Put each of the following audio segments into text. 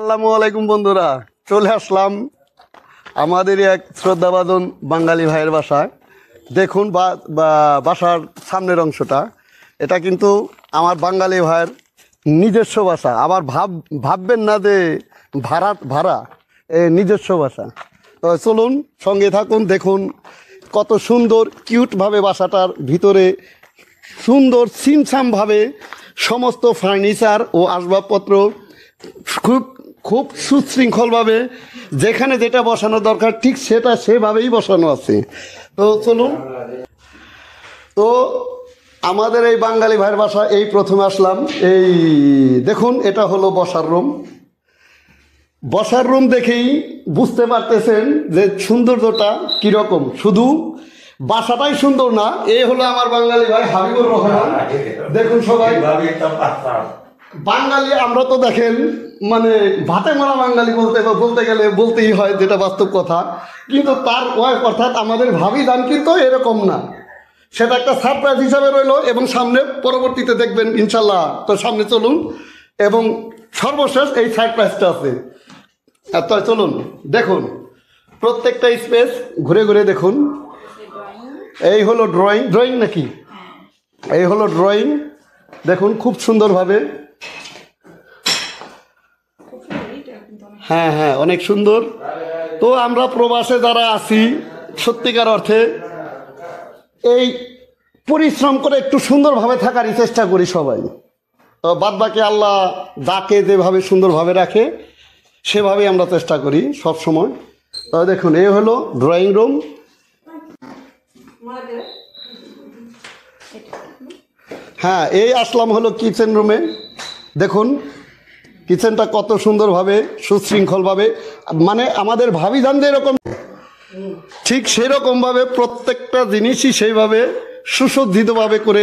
আসসালামু আলাইকুম বন্ধুরা, চলে আসলাম আমাদের এক শ্রদ্ধাভাজন বাঙালি ভাইয়ের বাসায়। দেখুন বাসার সামনের অংশটা, এটা কিন্তু আমার বাঙালি ভাইয়ের নিজস্ব বাসা। আবার ভাববেন না যে ভাড়া, নিজস্ব বাসা। তো চলুন সঙ্গে থাকুন, দেখুন কত সুন্দর কিউটভাবে বাসাটার ভিতরে সুন্দর ছিমছামভাবে সমস্ত ফার্নিচার ও আসবাবপত্র খুব খুব সুশৃঙ্খলভাবে যেখানে যেটা বসানো দরকার ঠিক সেটা সেভাবেই বসানো আছে। তো চলুন, তো আমাদের এই বাঙালি ভাইয়ের বাসা এই প্রথমে আসলাম। এই দেখুন, এটা হলো বসার রুম। বসার রুম দেখেই বুঝতে পারতেছেন যে সৌন্দর্যটা কীরকম। শুধু বাসাটাই সুন্দর না, এই হলো আমার বাঙালি ভাই হাবিবুর রহমান। দেখুন সবাই, বাঙালি আমরা তো দেখেন মানে ভাতে মারা বাঙালি বলতে গেলে বলতেই হয়, যেটা বাস্তব কথা। কিন্তু তার ওয়াইফ অর্থাৎ আমাদের ভাবি যান কিন্তু এরকম না, সেটা একটা সারপ্রাইজ হিসাবে রইল এবং সামনে পরবর্তীতে দেখবেন ইনশাল্লাহ। তো সামনে চলুন, এবং সর্বশেষ এই সারপ্রাইজটা আছে। তো চলুন দেখুন প্রত্যেকটা স্পেস ঘুরে ঘুরে দেখুন। এই হলো ড্রয়িং নাকি, এই হলো ড্রয়িং। দেখুন খুব সুন্দরভাবে, হ্যাঁ হ্যাঁ অনেক সুন্দর। তো আমরা প্রবাসে যারা আছি সত্যিকার অর্থে এই পরিশ্রম করে একটু সুন্দরভাবে থাকারই চেষ্টা করি সবাই। তো বাদ বাকি আল্লাহ যাকে যেভাবে সুন্দরভাবে রাখে সেভাবেই আমরা চেষ্টা করি সব সময়। তো দেখুন এই হলো ড্রয়িং রুম। হ্যাঁ, এই আসলাম হলো কিচেন রুমে। দেখুন কিচেনটা কত সুন্দরভাবে সুশৃঙ্খলভাবে, মানে আমাদের ভাবি জান যেরকম ঠিক সেরকমভাবে প্রত্যেকটা জিনিসই সেইভাবে সুসজ্জিতভাবে করে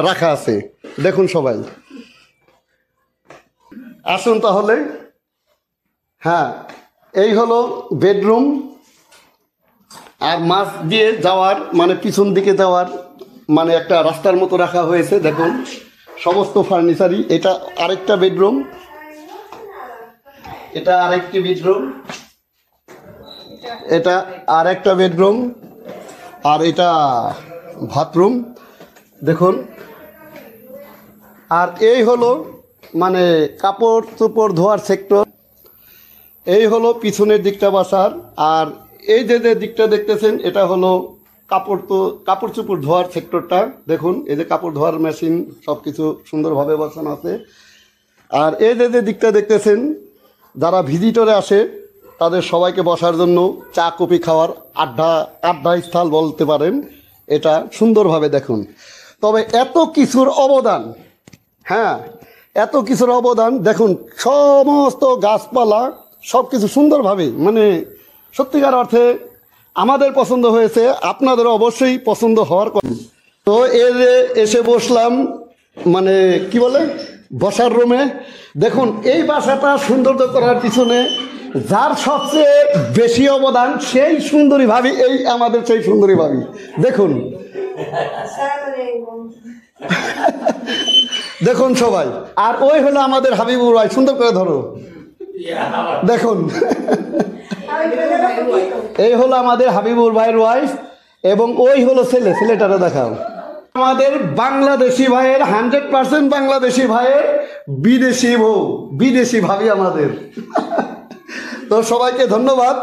রাখা আছে। দেখুন সবাই, আসুন তাহলে। হ্যাঁ, এই হলো বেডরুম। আর মাছ দিয়ে যাওয়ার মানে পিছন দিকে যাওয়ার মানে একটা রাস্তার মতো রাখা হয়েছে। দেখুন সমস্ত ফার্নিচারই। এটা আরেকটা বেডরুম, এটা আরেকটি বেডরুম, এটা আরেকটা বেডরুম, আর এটা বাথরুম। দেখুন, আর এই হলো মানে কাপড় চোপড় ধোয়ার সেক্টর। এই হলো পিছনের দিকটা বাসার। আর এই যে দিকটা দেখতেছেন এটা হলো কাপড় চোপড় ধোয়ার সেক্টরটা। দেখুন এই যে কাপড় ধোয়ার মেশিন সব কিছু সুন্দরভাবে বসানো আছে। আর এই যে দিকটা দেখতেছেন, যারা ভিজিটরে আসে তাদের সবাইকে বসার জন্য চা কফি খাওয়ার আড্ডা স্থল বলতে পারেন এটা। সুন্দরভাবে দেখুন। তবে এত কিছুর অবদান, হ্যাঁ এত কিছুর অবদান দেখুন, সমস্ত গাছপালা সব কিছু সুন্দরভাবে, মানে সত্যিকার অর্থে আমাদের পছন্দ হয়েছে, আপনাদের অবশ্যই পছন্দ হওয়ার কথা। তো এসে বসলাম মানে কি বলে বসার রুমে। দেখুন এই বাসাটা সৌন্দর্য করার পিছনে যার সবচেয়ে বেশি অবদান সেই সুন্দরী ভাবি, এই আমাদের সেই সুন্দরী ভাবি। দেখুন দেখুন সবাই। আর ওই হলো আমাদের হাবিবুর ভাই, সুন্দর করে ধরো। দেখুন এই হলো আমাদের হাবিবুর ভাইয়ের ওয়াইফ, এবং ওই হলো ছেলেটারে দেখাও। আমাদের বাংলাদেশি ভাইয়ের 100% বাংলাদেশি ভাইয়ের বিদেশি বউ, বিদেশি ভাবি আমাদের। তো সবাইকে ধন্যবাদ।